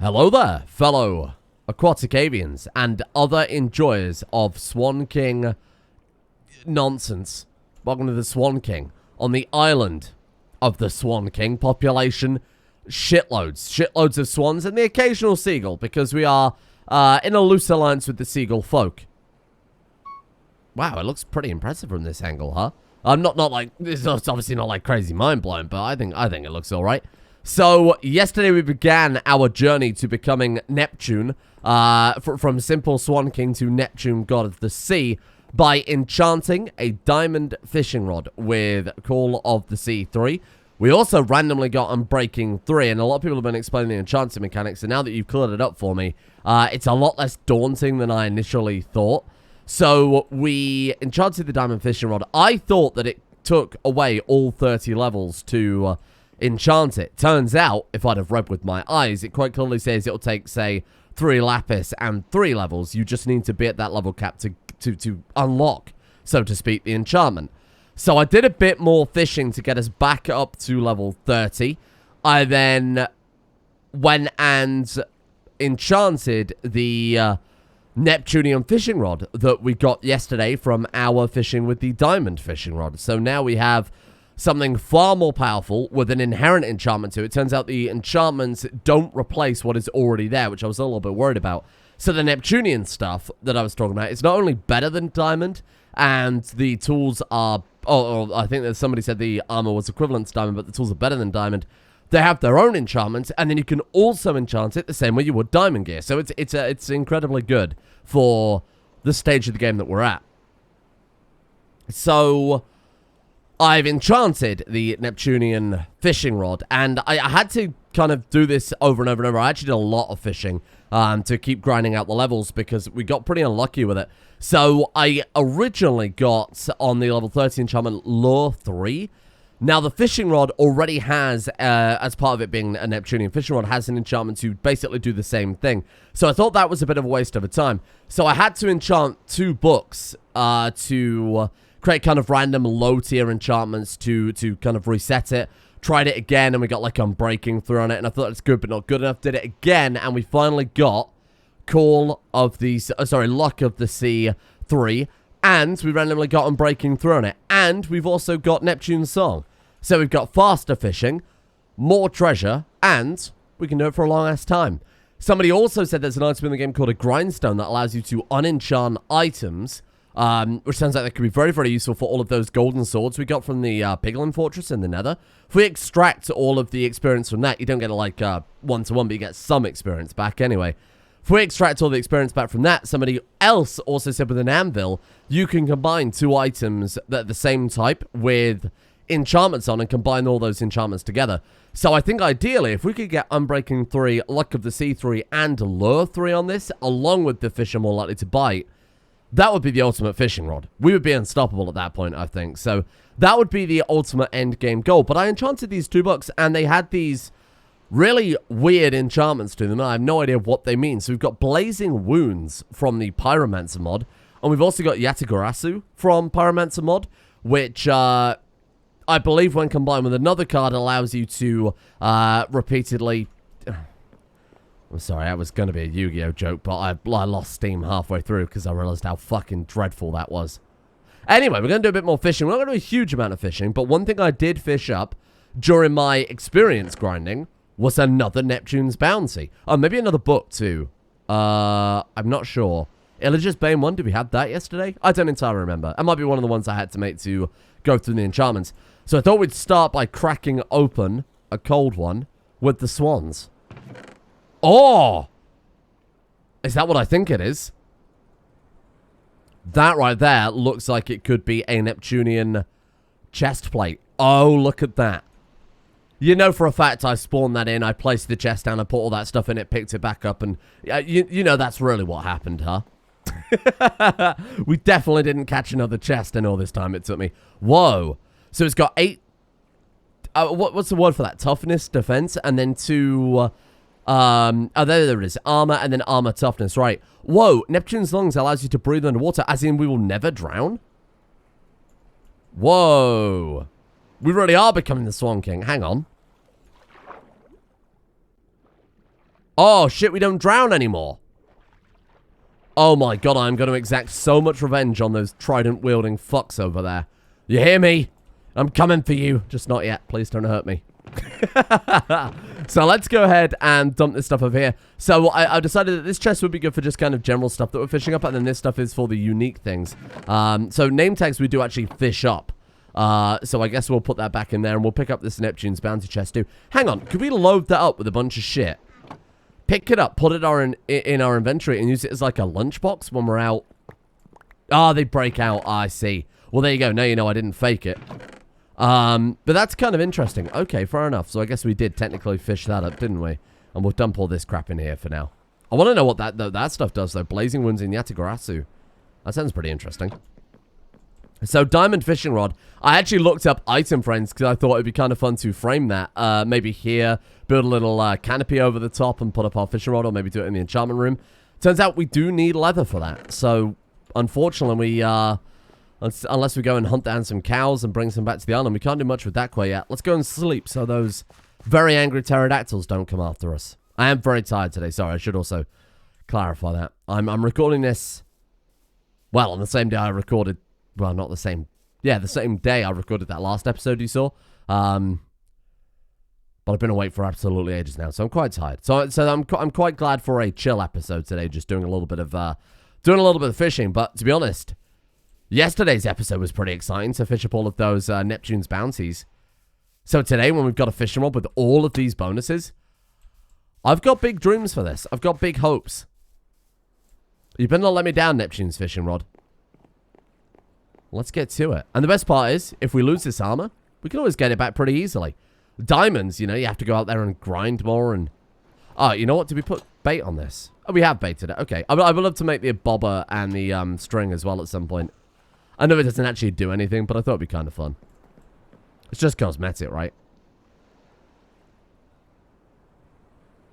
Hello there, fellow aquatic avians and other enjoyers of Swan King nonsense. Welcome to the Swan King. On the island of the Swan King, population shitloads of swans and the occasional seagull, because we are in a loose alliance with the seagull folk. Wow, it looks pretty impressive from this angle, huh? I'm not like, it's obviously not like crazy mind-blowing, but I think it looks alright. So, yesterday we began our journey to becoming Neptune, from simple Swan King to Neptune, God of the Sea, by enchanting a diamond fishing rod with Call of the Sea 3. We also randomly got Unbreaking 3, and a lot of people have been explaining the enchanting mechanics, and now that you've cleared it up for me, it's a lot less daunting than I initially thought. So, we enchanted the diamond fishing rod. I thought that it took away all 30 levels to enchant it. Turns out, if I'd have read with my eyes, it quite clearly says it'll take, say, 3 lapis and 3 levels. You just need to be at that level cap to unlock, so to speak, the enchantment. So I did a bit more fishing to get us back up to level 30. I then went and enchanted the Neptunian fishing rod that we got yesterday from our fishing with the diamond fishing rod. So now we have something far more powerful with an inherent enchantment to it. Turns out the enchantments don't replace what is already there, which I was a little bit worried about. So the Neptunian stuff that I was talking about is not only better than diamond, and the tools are... Oh, I think that somebody said the armor was equivalent to diamond, but the tools are better than diamond. They have their own enchantments, and then you can also enchant it the same way you would diamond gear. So it's incredibly good for the stage of the game that we're at. So I've enchanted the Neptunian fishing rod, and I had to kind of do this over and over and over. I actually did a lot of fishing to keep grinding out the levels because we got pretty unlucky with it. So I originally got on the level 30 enchantment Lure 3. Now the fishing rod already has, as part of it being a Neptunian fishing rod, has an enchantment to basically do the same thing. So I thought that was a bit of a waste of a time. So I had to enchant 2 books to create kind of random low-tier enchantments to kind of reset it. Tried it again, and we got like Unbreaking 3 on it, and I thought it's good, but not good enough. Did it again, and we finally got Luck of the Sea 3, and we randomly got Unbreaking 3 on it, and we've also got Neptune's Song. So we've got faster fishing, more treasure, and we can do it for a long-ass time. Somebody also said there's an item in the game called a grindstone that allows you to unenchant items, which sounds like that could be very, very useful for all of those golden swords we got from the Piglin Fortress in the Nether. If we extract all of the experience from that, you don't get like one-to-one, but you get some experience back anyway. If we extract all the experience back from that, somebody else also said with an anvil, you can combine 2 items that are the same type with enchantments on and combine all those enchantments together. So I think ideally, if we could get Unbreaking 3, Luck of the Sea 3, and Lure 3 on this, along with the fish are more likely to bite, that would be the ultimate fishing rod. We would be unstoppable at that point, I think. So that would be the ultimate end game goal. But I enchanted these 2 books, and they had these really weird enchantments to them. I have no idea what they mean. So we've got Blazing Wounds from the Pyromancer mod, and we've also got Yatagarasu from Pyromancer mod, which I believe when combined with another card allows you to repeatedly... I'm sorry, that was going to be a Yu-Gi-Oh joke, but I lost steam halfway through because I realized how fucking dreadful that was. Anyway, we're going to do a bit more fishing. We're not going to do a huge amount of fishing, but one thing I did fish up during my experience grinding was another Neptune's Bounty. Oh, maybe another book too. I'm not sure. Elijah's Bane 1, did we have that yesterday? I don't entirely remember. It might be one of the ones I had to make to go through the enchantments. So I thought we'd start by cracking open a cold one with the swans. Oh! Is that what I think it is? That right there looks like it could be a Neptunian chest plate. Oh, look at that. You know for a fact I spawned that in, I placed the chest down, I put all that stuff in it, picked it back up, and you know that's really what happened, huh? We definitely didn't catch another chest in all this time it took me. Whoa. So it's got 8... what's the word for that? Toughness, defense, and then 2... oh, there it is. Armor and then armor toughness. Right. Whoa. Neptune's Lungs allows you to breathe underwater, as in we will never drown? Whoa. We really are becoming the Swan King. Hang on. Oh, shit, we don't drown anymore. Oh my god, I'm going to exact so much revenge on those trident-wielding fucks over there. You hear me? I'm coming for you. Just not yet. Please don't hurt me. So let's go ahead and dump this stuff over here. So I decided that this chest would be good for just kind of general stuff that we're fishing up, and then this stuff is for the unique things. So name tags we do actually fish up. So I guess we'll put that back in there, and we'll pick up this Neptune's bounty chest too. Hang on, could we load that up with a bunch of shit? Pick it up, put it in our inventory, and use it as like a lunchbox when we're out. Ah, they break out. I see. Well, there you go. Now you know I didn't fake it. But that's kind of interesting. Okay, fair enough. So I guess we did technically fish that up, didn't we? And we'll dump all this crap in here for now. I want to know what that stuff does, though. Blazing Wounds in Yatagarasu. That sounds pretty interesting. So, diamond fishing rod. I actually looked up item frames because I thought it'd be kind of fun to frame that. Maybe here, build a little canopy over the top and put up our fishing rod, or maybe do it in the enchantment room. Turns out we do need leather for that. So, unfortunately, unless we go and hunt down some cows and bring some back to the island, we can't do much with that quite yet. Let's go and sleep so those very angry pterodactyls don't come after us. I am very tired today. Sorry, I should also clarify that. I'm recording this, well, on the same day I recorded, well, not the same, yeah, the same day I recorded that last episode you saw. But I've been awake for absolutely ages now, so I'm quite tired. So I'm quite glad for a chill episode today, just doing a little bit of fishing. But to be honest, yesterday's episode was pretty exciting to fish up all of those Neptune's bounties. So today, when we've got a fishing rod with all of these bonuses, I've got big dreams for this. I've got big hopes. You better not let me down, Neptune's fishing rod. Let's get to it. And the best part is, if we lose this armor, we can always get it back pretty easily. Diamonds, you know, you have to go out there and grind more and... Oh, you know what? Did we put bait on this? Oh, we have baited it. Okay. I would love to make the bobber and the string as well at some point. I know it doesn't actually do anything, but I thought it'd be kind of fun. It's just cosmetic, right?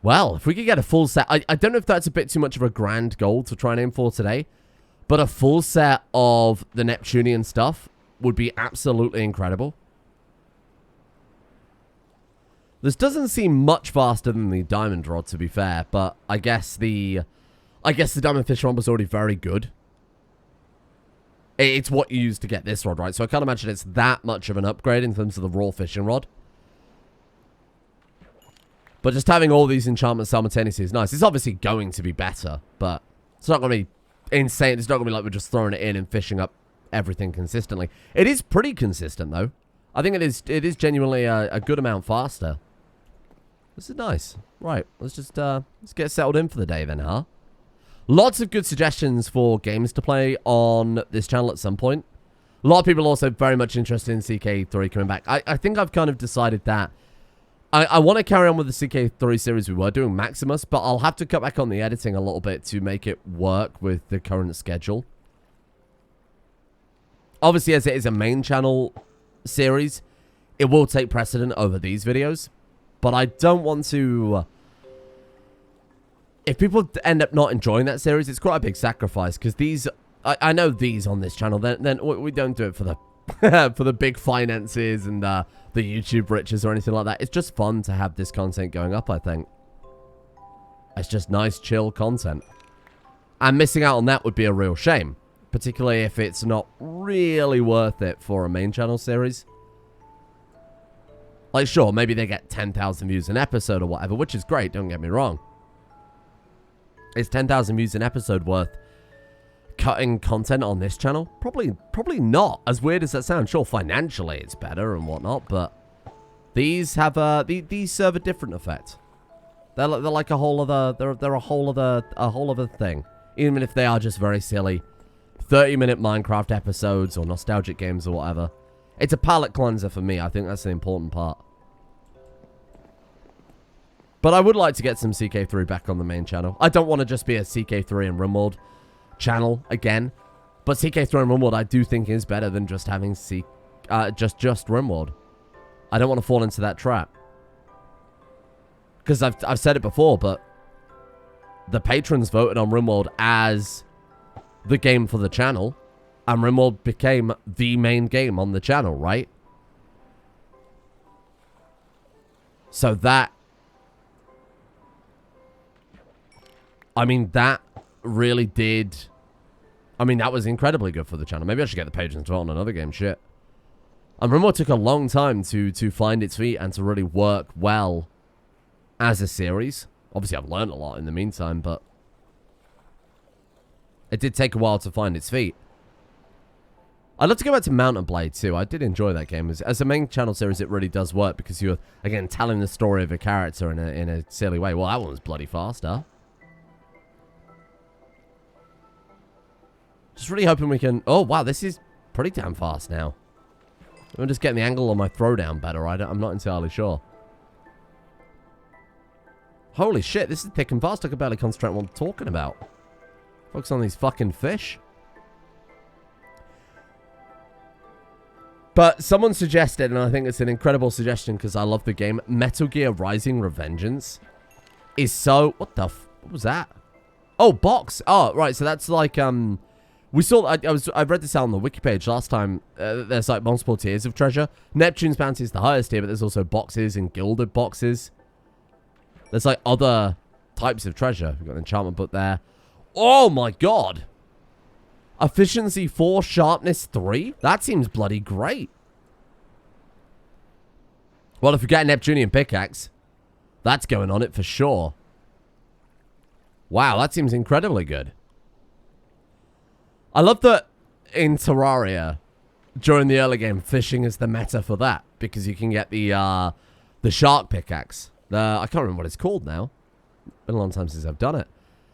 Well, if we could get a full set... I don't know if that's a bit too much of a grand goal to try and aim for today. But a full set of the Neptunian stuff would be absolutely incredible. This doesn't seem much faster than the diamond rod, to be fair. But I guess the diamond fish rod was already very good. It's what you use to get this rod, right? So I can't imagine it's that much of an upgrade in terms of the raw fishing rod. But just having all these enchantments simultaneously is nice. It's obviously going to be better, but it's not going to be insane. It's not going to be like we're just throwing it in and fishing up everything consistently. It is pretty consistent, though. I think it is genuinely a good amount faster. This is nice. Right, let's get settled in for the day then, huh? Lots of good suggestions for games to play on this channel at some point. A lot of people also very much interested in CK3 coming back. I think I've kind of decided that I want to carry on with the CK3 series we were doing, Maximus, but I'll have to cut back on the editing a little bit to make it work with the current schedule. Obviously, as it is a main channel series, it will take precedent over these videos, but I don't want to... If people end up not enjoying that series, it's quite a big sacrifice, because these... I know these on this channel, then we don't do it for the for the big finances and the YouTube riches or anything like that. It's just fun to have this content going up, I think. It's just nice, chill content. And missing out on that would be a real shame, particularly if it's not really worth it for a main channel series. Like, sure, maybe they get 10,000 views an episode or whatever, which is great, don't get me wrong. Is 10,000 views an episode worth cutting content on this channel? Probably not. As weird as that sounds, sure, financially it's better and whatnot, but these have these serve a different effect. They're like a whole other they're a whole other thing. Even if they are just very silly 30-minute Minecraft episodes or nostalgic games or whatever. It's a palate cleanser for me. I think that's the important part. But I would like to get some CK3 back on the main channel. I don't want to just be a CK3 and RimWorld channel again. But CK3 and RimWorld I do think is better than just having just RimWorld. I don't want to fall into that trap. Because I've said it before, but the patrons voted on RimWorld as the game for the channel. And RimWorld became the main game on the channel, right? So that I mean, that really did... I mean, that was incredibly good for the channel. Maybe I should get the patrons to on another game. Shit. And remember, it took a long time to find its feet and to really work well as a series. Obviously, I've learned a lot in the meantime, but it did take a while to find its feet. I'd love to go back to Mountain Blade, too. I did enjoy that game. As a main channel series, it really does work because you're, again, telling the story of a character in a silly way. Well, that one was bloody fast, huh? Just really hoping we can... Oh, wow, this is pretty damn fast now. I'm just getting the angle on my throwdown better. I'm not entirely sure. Holy shit, this is thick and fast. I can barely concentrate on what I'm talking about. Focus on these fucking fish. But someone suggested, and I think it's an incredible suggestion because I love the game, Metal Gear Rising Revengeance is so... What the what was that? Oh, box. Oh, right. So that's like, we saw... I read this out on the wiki page last time. There's like multiple tiers of treasure. Neptune's Bounty is the highest tier, but there's also boxes and gilded boxes. There's like other types of treasure. We've got an enchantment book there. Oh my god. Efficiency 4, sharpness 3? That seems bloody great. Well, if we get a Neptunian pickaxe, that's going on it for sure. Wow, that seems incredibly good. I love that in Terraria, during the early game, fishing is the meta for that. Because you can get the shark pickaxe. I can't remember what it's called now. Been a long time since I've done it.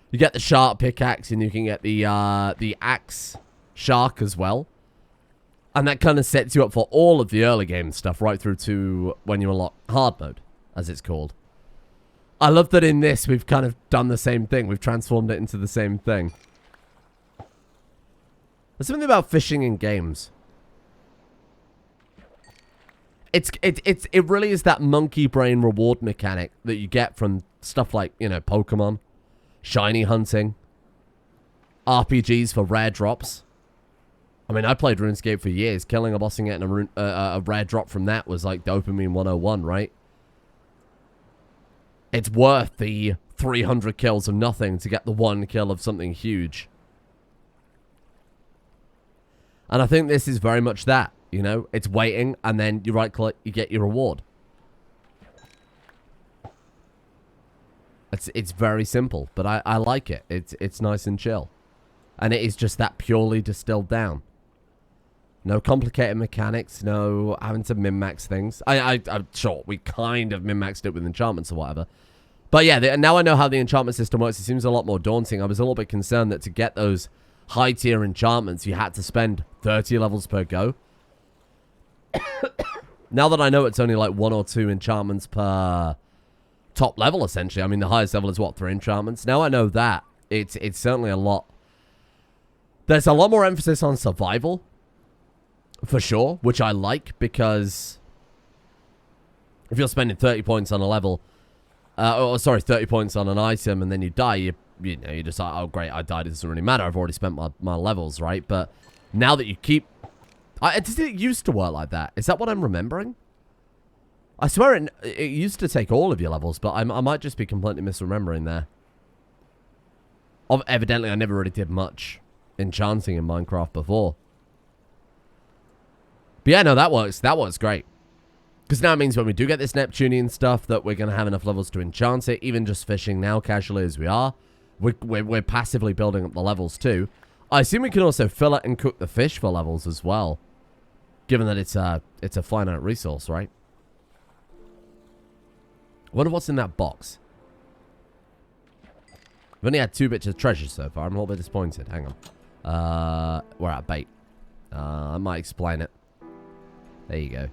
You get the shark pickaxe and you can get the axe shark as well. And that kind of sets you up for all of the early game stuff right through to when you unlock hard mode, as it's called. I love that in this we've kind of done the same thing. We've transformed it into the same thing. There's something about fishing in games. It really is that monkey brain reward mechanic that you get from stuff like, you know, Pokemon. Shiny hunting. RPGs for rare drops. I mean, I played RuneScape for years. Killing a boss and getting a rare drop from that was like dopamine 101, right? It's worth the 300 kills of nothing to get the one kill of something huge. And I think this is very much that, you know? It's waiting, and then you right-click, you get your reward. It's very simple, but I like it. It's nice and chill. And it is just that purely distilled down. No complicated mechanics, no having to min-max things. I'm sure we kind of min-maxed it with enchantments or whatever. But yeah, now I know how the enchantment system works. It seems a lot more daunting. I was a little bit concerned that to get those high-tier enchantments, you had to spend 30 levels per go. Now that I know it's only like 1 or 2 enchantments per... top level, essentially. I mean, the highest level is, what, 3 enchantments? Now I know that. It's certainly a lot. There's a lot more emphasis on survival. For sure. Which I like, because... if you're spending 30 points on a level... 30 points on an item, and then you die, you know, you're just like, oh, great, I died. It doesn't really matter. I've already spent my levels, right? But now that you keep... it used to work like that. Is that what I'm remembering? I swear it used to take all of your levels, but I might just be completely misremembering there. Evidently, I never really did much enchanting in Minecraft before. But yeah, no, that works. That works great. Because now it means when we do get this Neptunian stuff that we're going to have enough levels to enchant it. Even just fishing now, casually as we are. We're passively building up the levels too. I assume we can also fill it and cook the fish for levels as well. Given that it's a finite resource, right? I wonder what's in that box. We've only had 2 bits of treasure so far. I'm a little bit disappointed. Hang on. We're at bait. I might explain it. There you go.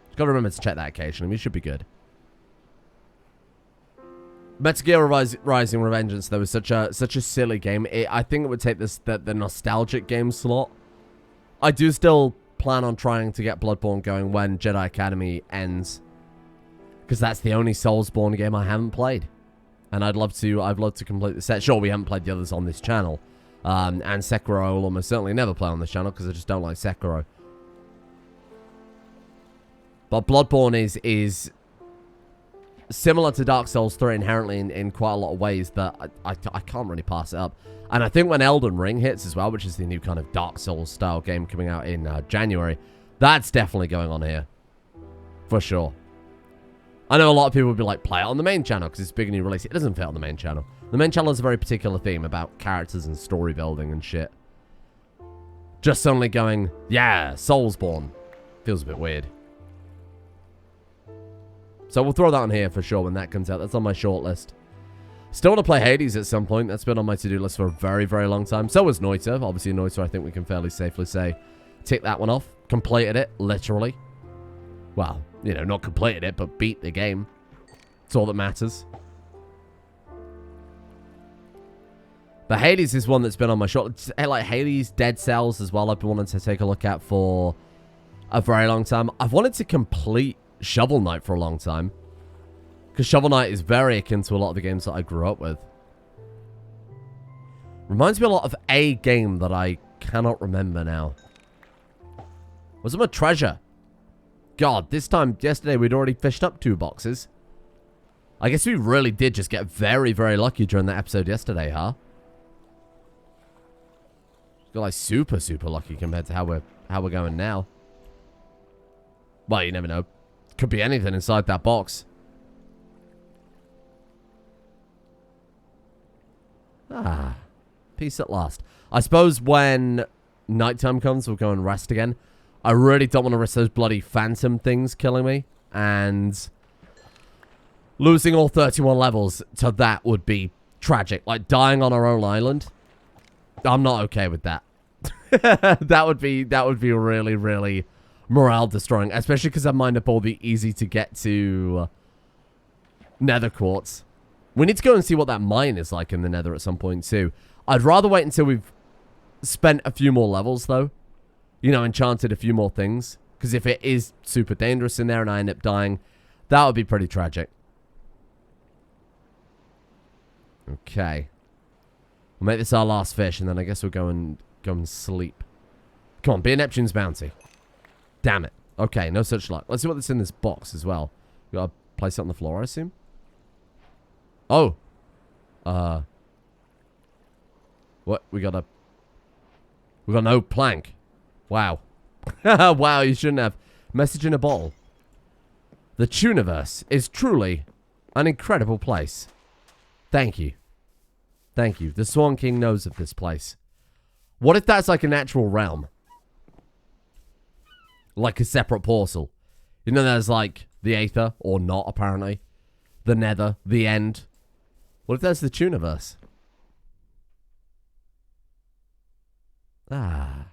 Just gotta remember to check that occasionally. We should be good. Metal Gear Rising Revengeance, though, was such a silly game. I think it would take the nostalgic game slot. I do still plan on trying to get Bloodborne going when Jedi Academy ends. Because that's the only Soulsborne game I haven't played. And I'd love to complete the set. Sure, we haven't played the others on this channel. And Sekiro I will almost certainly never play on this channel because I just don't like Sekiro. But Bloodborne is similar to Dark Souls 3 inherently in quite a lot of ways that I can't really pass it up. And I think when Elden Ring hits as well, which is the new kind of Dark Souls style game coming out in January, that's definitely going on here. For sure. I know a lot of people would be like, play it on the main channel because it's a big new release. It doesn't fit on the main channel. The main channel has a very particular theme about characters and story building and shit. Just suddenly going, yeah, Soulsborne. Feels a bit weird. So we'll throw that on here for sure when that comes out. That's on my shortlist. Still want to play Hades at some point. That's been on my to-do list for a very, very long time. So was Noita. Obviously, Noita, I think we can fairly safely say, tick that one off. Completed it, literally. Well, you know, not completed it, but beat the game. It's all that matters. But Hades is one that's been on my shortlist. Like Hades, Dead Cells as well, I've been wanting to take a look at for a very long time. I've wanted to complete Shovel Knight for a long time. Because Shovel Knight is very akin to a lot of the games that I grew up with. Reminds me a lot of a game that I cannot remember now. Was it a treasure? God, this time, yesterday, we'd already fished up 2 boxes. I guess we really did just get very, very lucky during that episode yesterday, huh? Got like super, super lucky compared to how we're going now. Well, you never know. Could be anything inside that box. Ah, peace at last. I suppose when nighttime comes, we'll go and rest again. I really don't want to risk those bloody phantom things killing me. And losing all 31 levels to that would be tragic. Like dying on our own island. I'm not okay with that. that would be really, really morale destroying. Especially because I mined up all the easy to get to nether quartz. We need to go and see what that mine is like in the nether at some point too. I'd rather wait until we've spent a few more levels though. You know, enchanted a few more things. Because if it is super dangerous in there and I end up dying, that would be pretty tragic. Okay. We'll make this our last fish and then I guess we'll go and sleep. Come on, be a Neptune's bounty. Damn it. Okay, no such luck. Let's see what's in this box as well. We gotta place it on the floor, I assume. Oh. What? We got no plank. Wow. Wow, you shouldn't have. Message in a bottle. The Tuniverse is truly an incredible place. Thank you. Thank you. The Swan King knows of this place. What if that's like a natural realm? Like a separate portal. You know, there's like the Aether, or not, apparently. The Nether, the End. What if there's the Tuniverse? Ah.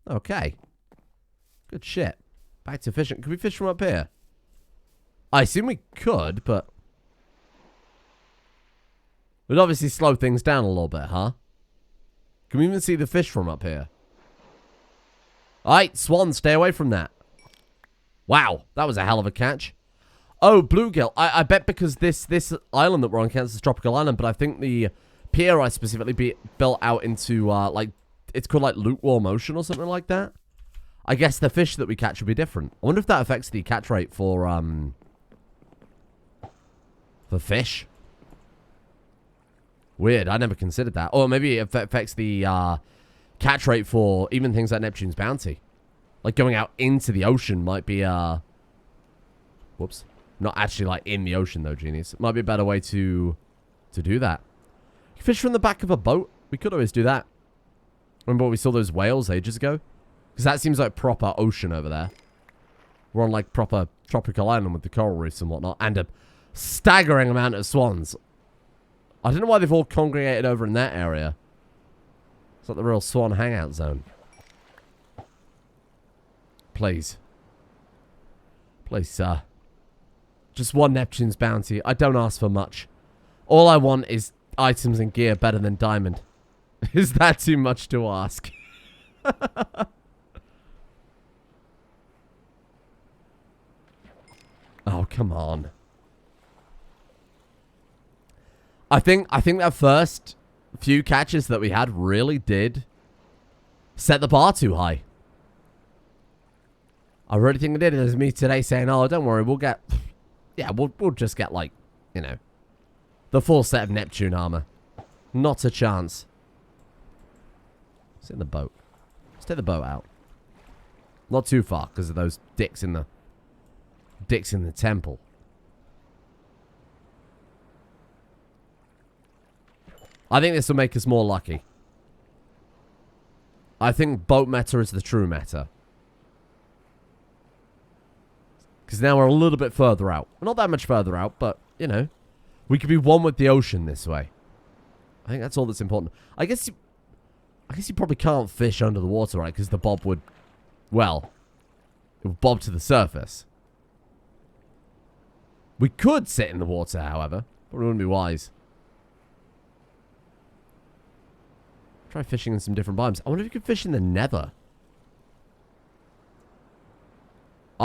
Okay. Good shit. Back to fishing. Can we fish from up here? I assume we could, but we'd obviously slow things down a little bit, huh? Can we even see the fish from up here? Alright, swan, stay away from that. Wow, that was a hell of a catch. Oh, bluegill. I bet because this island that we're on counts as a tropical island, but I think the pier I specifically built out into, like, it's called, like, lukewarm ocean or something like that. I guess the fish that we catch would be different. I wonder if that affects the catch rate for fish. Weird, I never considered that. Or maybe it affects the catch rate for even things like Neptune's Bounty. Like going out into the ocean might be, whoops. Not actually like in the ocean though, genius. It might be a better way to do that. Fish from the back of a boat? We could always do that. Remember when we saw those whales ages ago? Because that seems like proper ocean over there. We're on like proper tropical island with the coral reefs and whatnot. And a staggering amount of swans. I don't know why they've all congregated over in that area. It's like the real swan hangout zone. Please. Please, sir. Just one Neptune's Bounty. I don't ask for much. All I want is items and gear better than diamond. Is that too much to ask? Oh, come on. I think that first few catches that we had really did set the bar too high. I really think it did. It was me today saying, oh, don't worry, we'll get Yeah, we'll just get, like, you know, the full set of Neptune armor. Not a chance. Let's in the boat. Let's take the boat out. Not too far, because of those dicks in the temple. I think this will make us more lucky. I think boat meta is the true meta. Because now we're a little bit further out. We're not that much further out, but, you know, we could be one with the ocean this way. I think that's all that's important. I guess you probably can't fish under the water, right? Because the bob would, well, it would bob to the surface. We could sit in the water, however. But it wouldn't be wise. Try fishing in some different biomes. I wonder if you could fish in the nether.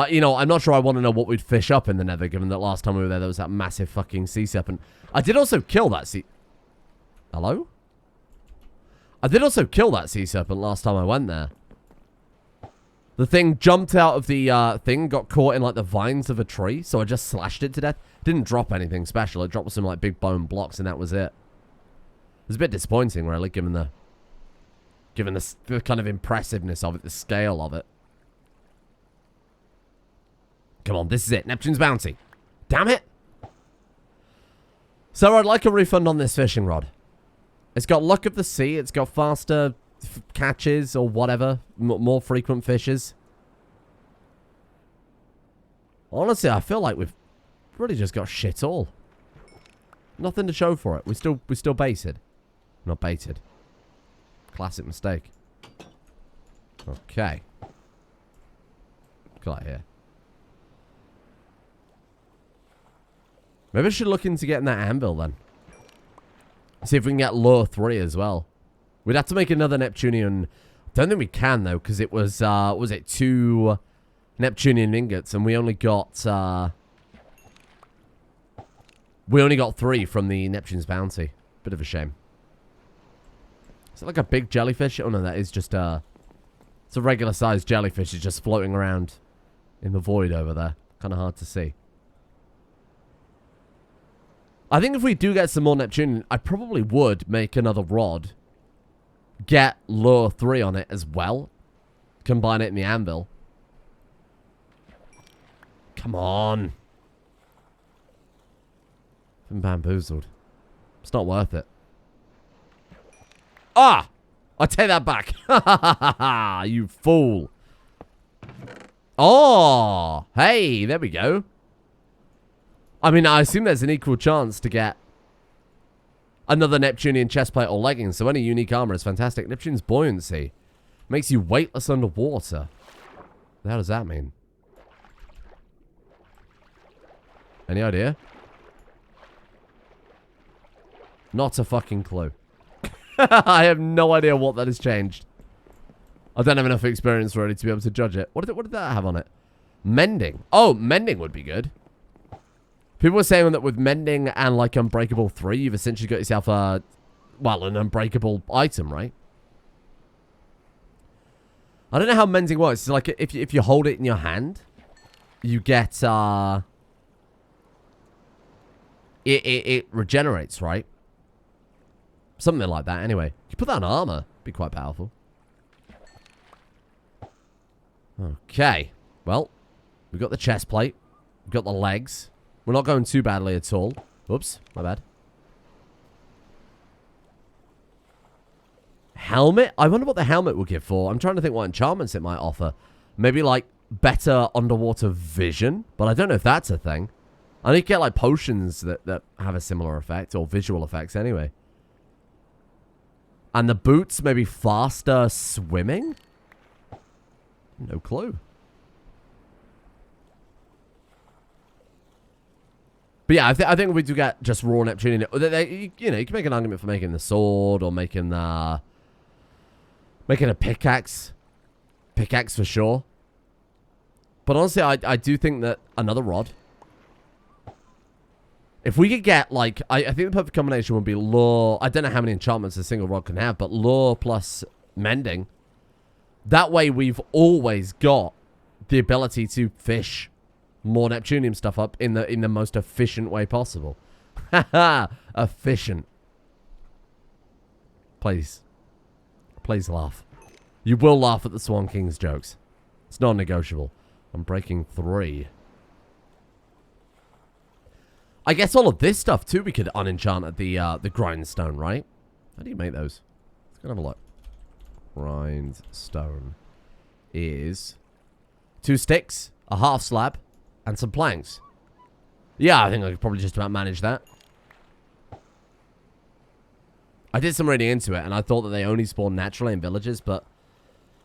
You know, I'm not sure I want to know what we'd fish up in the nether, given that last time we were there was that massive fucking sea serpent. I did also kill that sea... Hello? I did also kill that sea serpent last time I went there. The thing jumped out of the thing, got caught in, like, the vines of a tree, so I just slashed it to death. Didn't drop anything special. It dropped some, like, big bone blocks, and that was it. It was a bit disappointing, really, given the kind of impressiveness of it, the scale of it. Come on, this is it. Neptune's bounty. Damn it. So I'd like a refund on this fishing rod. It's got luck of the sea. It's got faster catches or whatever. More frequent fishes. Honestly, I feel like we've really just got shit all. Nothing to show for it. We still baited. Not baited. Classic mistake. Okay. Got here. Maybe I should look into getting that anvil then. See if we can get lure 3 as well. We'd have to make another Neptunian. Don't think we can though, because it was it 2 Neptunian ingots, and we only got 3 from the Neptune's bounty. Bit of a shame. Is it like a big jellyfish? Oh no, that is just it's a regular sized jellyfish. It's just floating around in the void over there. Kind of hard to see. I think if we do get some more Neptunian, I probably would make another rod. Get lure 3 on it as well. Combine it in the anvil. Come on. Been bamboozled. It's not worth it. Ah! I take that back. You fool. Oh! Hey, there we go. I mean, I assume there's an equal chance to get another Neptunian chestplate or leggings, so any unique armor is fantastic. Neptune's buoyancy makes you weightless underwater. What the hell does that mean? Any idea? Not a fucking clue. I have no idea what that has changed. I don't have enough experience really to be able to judge it. What did that have on it? Mending. Oh, mending would be good. People were saying that with mending and like Unbreakable 3, you've essentially got yourself a, well, an unbreakable item, right? I don't know how mending works. It's like if you hold it in your hand, you get it regenerates, right? Something like that. Anyway, you put that on armor, be quite powerful. Okay, well, we've got the chest plate, we've got the legs. We're not going too badly at all. Oops, my bad. Helmet? I wonder what the helmet will give for. I'm trying to think what enchantments it might offer. Maybe, like, better underwater vision? But I don't know if that's a thing. I need to get, like, potions that have a similar effect. Or visual effects, anyway. And the boots, maybe faster swimming? No clue. But yeah, I think if we do get just raw Neptunian, you know, you can make an argument for making the sword or making a pickaxe. Pickaxe for sure. But honestly, I do think that another rod. If we could get, like, I think the perfect combination would be lure. I don't know how many enchantments a single rod can have, but lure plus mending. That way we've always got the ability to fish more Neptunium stuff up in the most efficient way possible. Haha, efficient. Please. Please laugh. You will laugh at the Swan King's jokes. It's non-negotiable. I'm breaking 3. I guess all of this stuff, too, we could unenchant at the grindstone, right? How do you make those? Let's go have a look. Grindstone is 2 sticks, a half slab, and some planks. Yeah, I think I could probably just about manage that. I did some reading into it, and I thought that they only spawn naturally in villages, but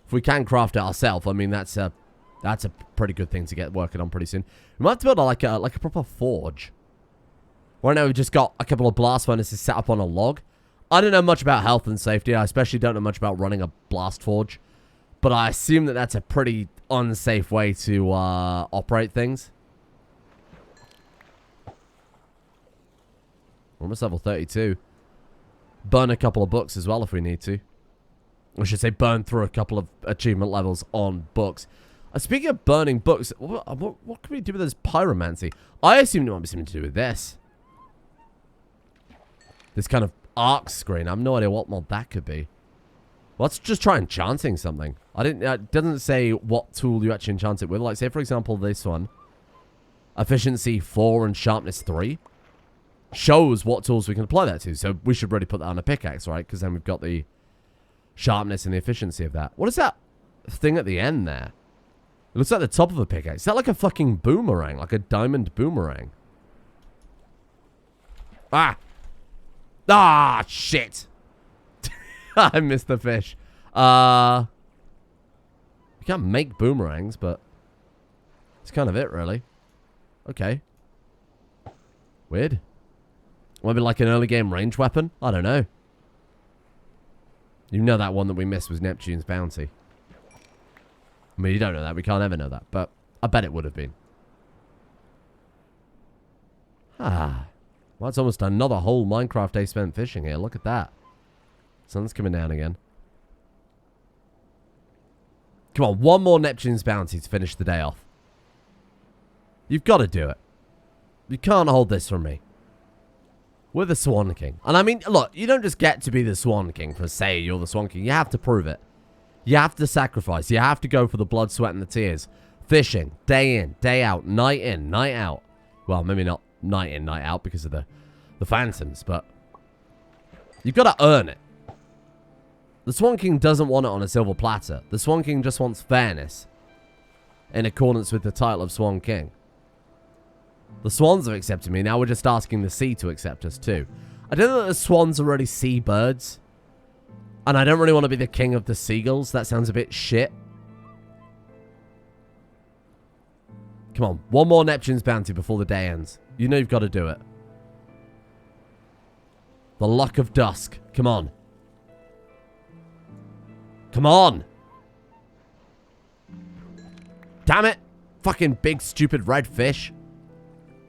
if we can craft it ourselves, I mean, that's a pretty good thing to get working on pretty soon. We might have to build like a proper forge. Right now, we've just got a couple of blast furnaces set up on a log. I don't know much about health and safety. I especially don't know much about running a blast forge. But I assume that that's a pretty unsafe way to operate things. We're almost level 32. Burn a couple of books as well if we need to. I should say burn through a couple of achievement levels on books. Speaking of burning books, what can we do with this pyromancy? I assume it might be something to do with this. This kind of arc screen. I have no idea what mod that could be. Let's just try enchanting something. It doesn't say what tool you actually enchant it with. Like, say, for example, this one. Efficiency 4 and sharpness 3. Shows what tools we can apply that to. So we should really put that on a pickaxe, right? Because then we've got the sharpness and the efficiency of that. What is that thing at the end there? It looks like the top of a pickaxe. Is that like a fucking boomerang? Like a diamond boomerang? Ah! Ah, shit! I missed the fish. You can't make boomerangs, but it's kind of it, really. Okay. Weird. Maybe like an early game range weapon? I don't know. You know that one that we missed was Neptune's bounty. I mean, you don't know that. We can't ever know that. But I bet it would have been. Ah. Well, it's almost another whole Minecraft day spent fishing here. Look at that. Sun's coming down again. Come on, one more Neptune's bounty to finish the day off. You've got to do it. You can't hold this from me. We're the Swan King. And I mean, look, you don't just get to be the Swan King for say you're the Swan King. You have to prove it. You have to sacrifice. You have to go for the blood, sweat, and the tears. Fishing, day in, day out, night in, night out. Well, maybe not night in, night out because of the phantoms, but you've got to earn it. The Swan King doesn't want it on a silver platter. The Swan King just wants fairness in accordance with the title of Swan King. The swans have accepted me. Now we're just asking the sea to accept us too. I don't know that the swans are really seabirds. And I don't really want to be the king of the seagulls. That sounds a bit shit. Come on. One more Neptune's bounty before the day ends. You know you've got to do it. The luck of dusk. Come on. Come on. Damn it. Fucking big, stupid red fish.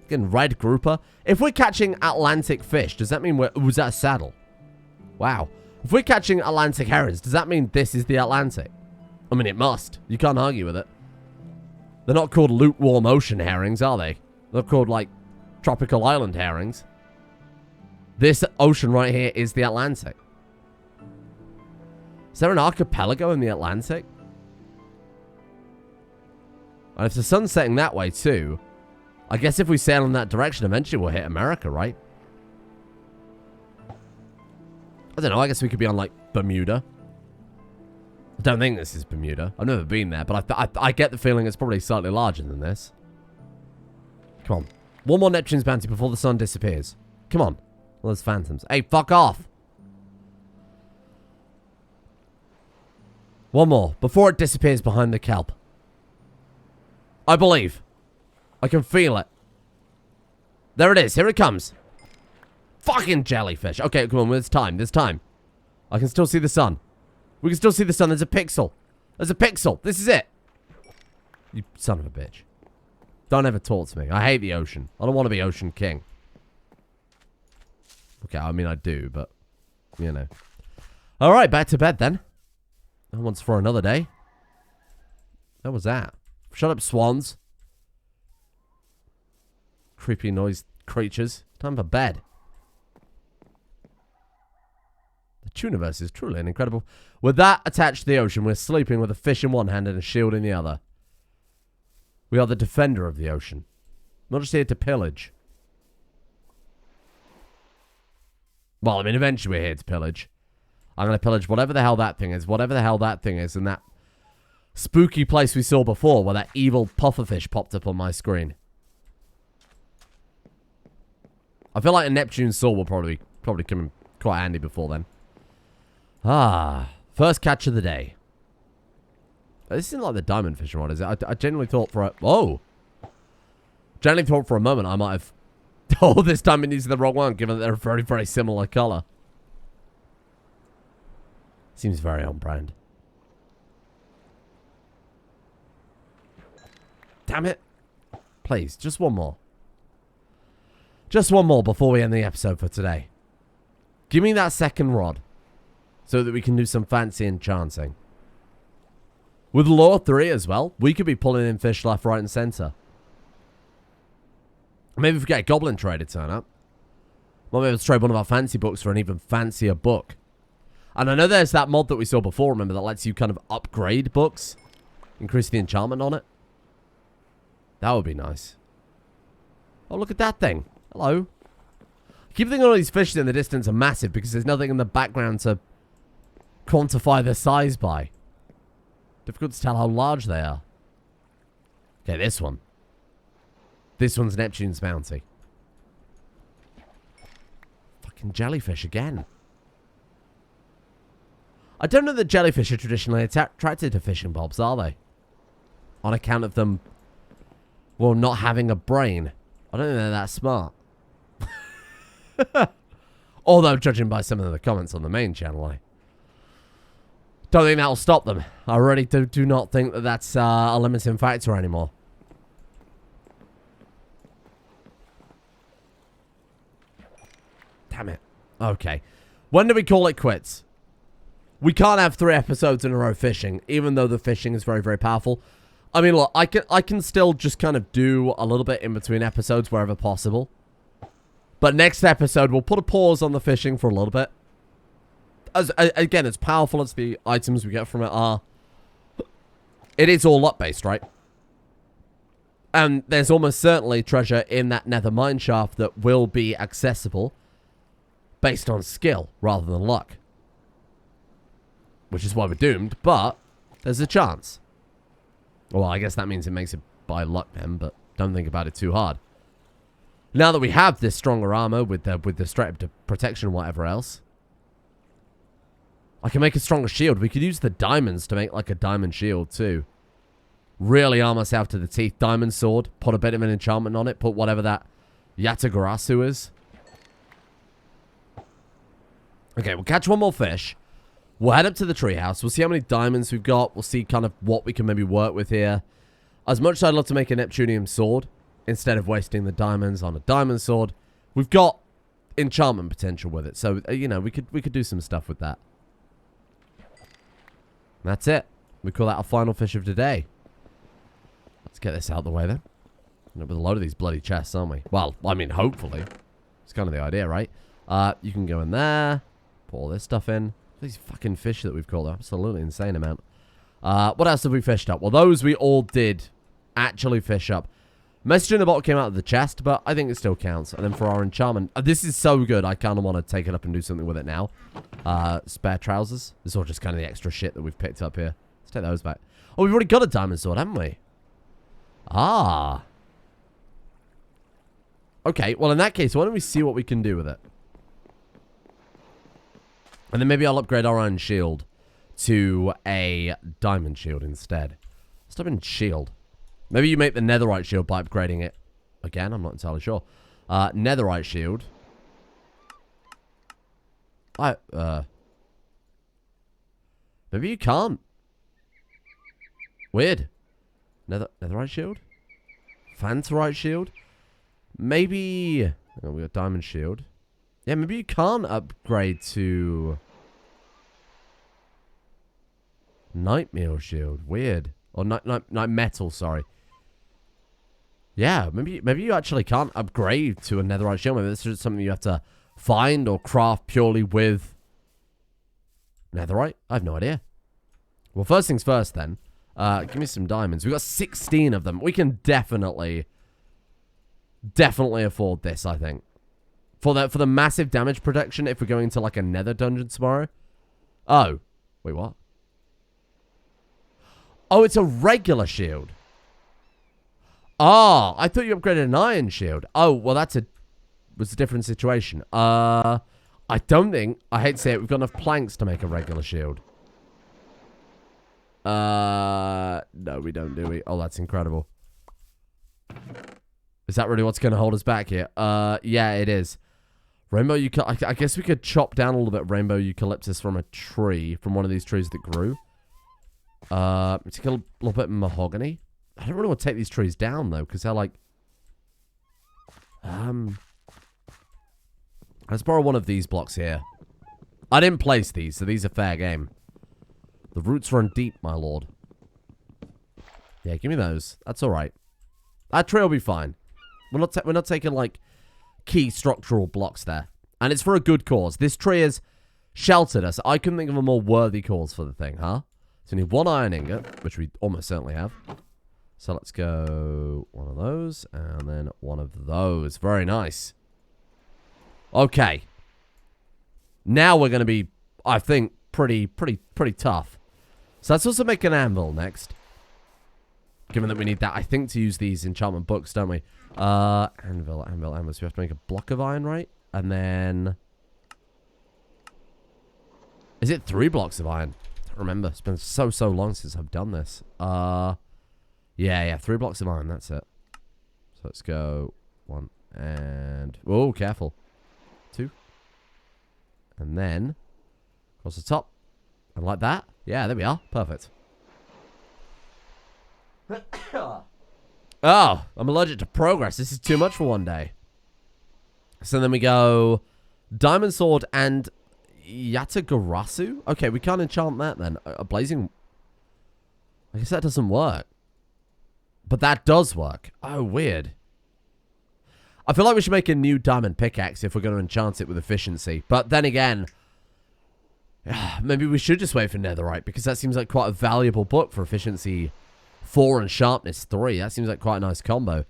Fucking red grouper. If we're catching Atlantic fish, does that mean was that a saddle? Wow. If we're catching Atlantic herons, does that mean this is the Atlantic? I mean, it must. You can't argue with it. They're not called lukewarm ocean herrings, are they? They're called, like, tropical island herrings. This ocean right here is the Atlantic. Is there an archipelago in the Atlantic? And if the sun's setting that way, too, I guess if we sail in that direction, eventually we'll hit America, right? I don't know. I guess we could be on, like, Bermuda. I don't think this is Bermuda. I've never been there, but I get the feeling it's probably slightly larger than this. Come on. One more Neptune's bounty before the sun disappears. Come on. Well, there's phantoms. Hey, fuck off. One more. Before it disappears behind the kelp. I believe. I can feel it. There it is. Here it comes. Fucking jellyfish. Okay, come on. There's time. There's time. I can still see the sun. We can still see the sun. There's a pixel. There's a pixel. This is it. You son of a bitch. Don't ever talk to me. I hate the ocean. I don't want to be Ocean King. Okay, I mean, I do, but, you know. Alright, back to bed then. That one's for another day. What was that? Shut up, swans. Creepy noise creatures. Time for bed. The Tuniverse is truly incredible. With that attached to the ocean, we're sleeping with a fish in one hand and a shield in the other. We are the defender of the ocean. Not just here to pillage. Well, I mean, eventually we're here to pillage. I'm going to pillage whatever the hell that thing is. Whatever the hell that thing is in that spooky place we saw before where that evil pufferfish popped up on my screen. I feel like a Neptune sword will probably come in quite handy before then. Ah, first catch of the day. This isn't like the diamond fishing rod, is it? I genuinely thought for a... Whoa! Genuinely thought for a moment I might have... Oh, this time it used the wrong one, given that they're very, very similar colour. Seems very on brand. Damn it. Please, just one more. Just one more before we end the episode for today. Give me that second rod. So that we can do some fancy enchanting. With Lore 3 as well, we could be pulling in fish left, right, and centre. Maybe if we get a goblin trader turn up. Might be able to trade one of our fancy books for an even fancier book. And I know there's that mod that we saw before, remember, that lets you kind of upgrade books. Increase the enchantment on it. That would be nice. Oh, look at that thing. Hello. I keep thinking all these fishes in the distance are massive because there's nothing in the background to quantify their size by. Difficult to tell how large they are. Okay, this one. This one's Neptune's bounty. Fucking jellyfish again. I don't know that jellyfish are traditionally attracted to fishing bobs, are they? On account of them, well, not having a brain. I don't think they're that smart. Although, judging by some of the comments on the main channel, I don't think that'll stop them. I really do not think that that's a limiting factor anymore. Damn it. Okay. When do we call it quits? We can't have 3 episodes in a row fishing, even though the fishing is very, very powerful. I mean, look, I can still just kind of do a little bit in between episodes wherever possible. But next episode, we'll put a pause on the fishing for a little bit. Again, as powerful as the items we get from it are, it is all luck-based, right? And there's almost certainly treasure in that nether mine shaft that will be accessible based on skill rather than luck. Which is why we're doomed, but there's a chance. Well, I guess that means it makes it by luck then, but don't think about it too hard. Now that we have this stronger armor with the straight up protection and whatever else, I can make a stronger shield. We could use the diamonds to make like a diamond shield too. Really arm ourselves to the teeth. Diamond sword. Put a bit of an enchantment on it. Put whatever that Yatagarasu is. Okay, we'll catch one more fish. We'll head up to the treehouse. We'll see how many diamonds we've got. We'll see kind of what we can maybe work with here. As much as I'd love to make a Neptunium sword, instead of wasting the diamonds on a diamond sword, we've got enchantment potential with it. So, you know, we could do some stuff with that. That's it. We call that our final fish of today. Let's get this out of the way then. With a load of these bloody chests, aren't we? Well, I mean, hopefully. It's kind of the idea, right? You can go in there. Put all this stuff in. These fucking fish that we've caught are absolutely insane amount. What else have we fished up? Well, those we all did actually fish up. Message in the bottle came out of the chest, but I think it still counts. And then for our enchantment, this is so good, I kind of want to take it up and do something with it now. Spare trousers. This is all just kind of the extra shit that we've picked up here. Let's take those back. Oh, we've already got a diamond sword, haven't we? Ah. Okay, well, in that case, why don't we see what we can do with it? And then maybe I'll upgrade our iron shield to a diamond shield instead. Let's type in shield. Maybe you make the netherite shield by upgrading it. Again, I'm not entirely sure. Netherite shield. Maybe you can't. Weird. Netherite shield? Phanterite shield? Maybe... Oh, we got diamond shield. Yeah, maybe you can't upgrade to... Nightmare shield. Weird. Or night metal, sorry. Yeah, maybe you actually can't upgrade to a netherite shield. Maybe this is something you have to find or craft purely with netherite. I have no idea. Well, first things first then. Give me some diamonds. We've got 16 of them. We can definitely afford this, I think. For the massive damage protection if we're going to like a nether dungeon tomorrow. Oh. Wait, what? Oh, it's a regular shield. Oh, I thought you upgraded an iron shield. Oh, well, was a different situation. I don't think, I hate to say it, we've got enough planks to make a regular shield. No, we don't, do we? Oh, that's incredible. Is that really what's going to hold us back here? Yeah, it is. Rainbow I guess we could chop down a little bit rainbow eucalyptus from a tree, from one of these trees that grew. Take a little bit of mahogany. I don't really want to take these trees down, though, because they're like... Let's borrow one of these blocks here. I didn't place these, so these are fair game. The roots run deep, my lord. Yeah, give me those. That's all right. That tree will be fine. We're not taking, like, key structural blocks there. And it's for a good cause. This tree has sheltered us. I couldn't think of a more worthy cause for the thing, huh? So we need one iron ingot, which we almost certainly have. So let's go one of those, and then one of those. Very nice. Okay. Now we're going to be, I think, pretty tough. So let's also make an anvil next. Given that we need that, I think, to use these enchantment books, don't we? Anvil. So we have to make a block of iron, right? And then... Is it 3 blocks of iron? I don't remember. It's been so long since I've done this. Yeah, 3 blocks of iron, that's it. So let's go 1 and... Oh, careful. 2. And then across the top. And like that. Yeah, there we are. Perfect. Oh, I'm allergic to progress. This is too much for one day. So then we go diamond sword and Yatagarasu. Okay, we can't enchant that then. A blazing... I guess that doesn't work. But that does work. Oh, weird. I feel like we should make a new diamond pickaxe if we're going to enchant it with efficiency. But then again, maybe we should just wait for netherite, because that seems like quite a valuable book for efficiency 4 and sharpness 3. That seems like quite a nice combo.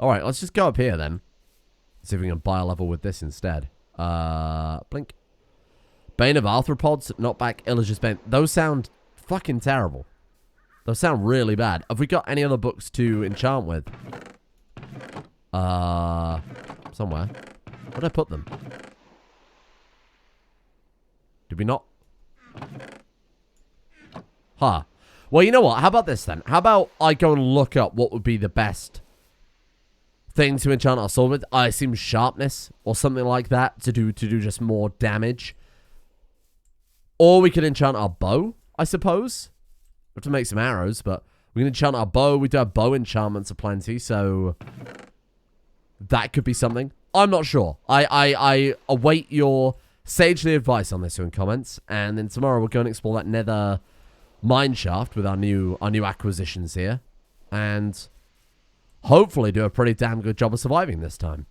Alright, let's just go up here then. See if we can buy a level with this instead. Blink. Bane of Arthropods, Knockback, Illager's Bane. Those sound fucking terrible. Those sound really bad. Have we got any other books to enchant with? Somewhere. Where did I put them? Did we not? Huh. Well, you know what? How about this then? How about I go and look up what would be the best thing to enchant our sword with? I assume sharpness or something like that to do just more damage. Or we could enchant our bow, I suppose. We have to make some arrows, but we can enchant our bow. We do have bow enchantments aplenty, so that could be something. I'm not sure. I await your sagely advice on this in comments, and then tomorrow we'll go and explore that nether mine shaft with our new acquisitions here, and hopefully do a pretty damn good job of surviving this time.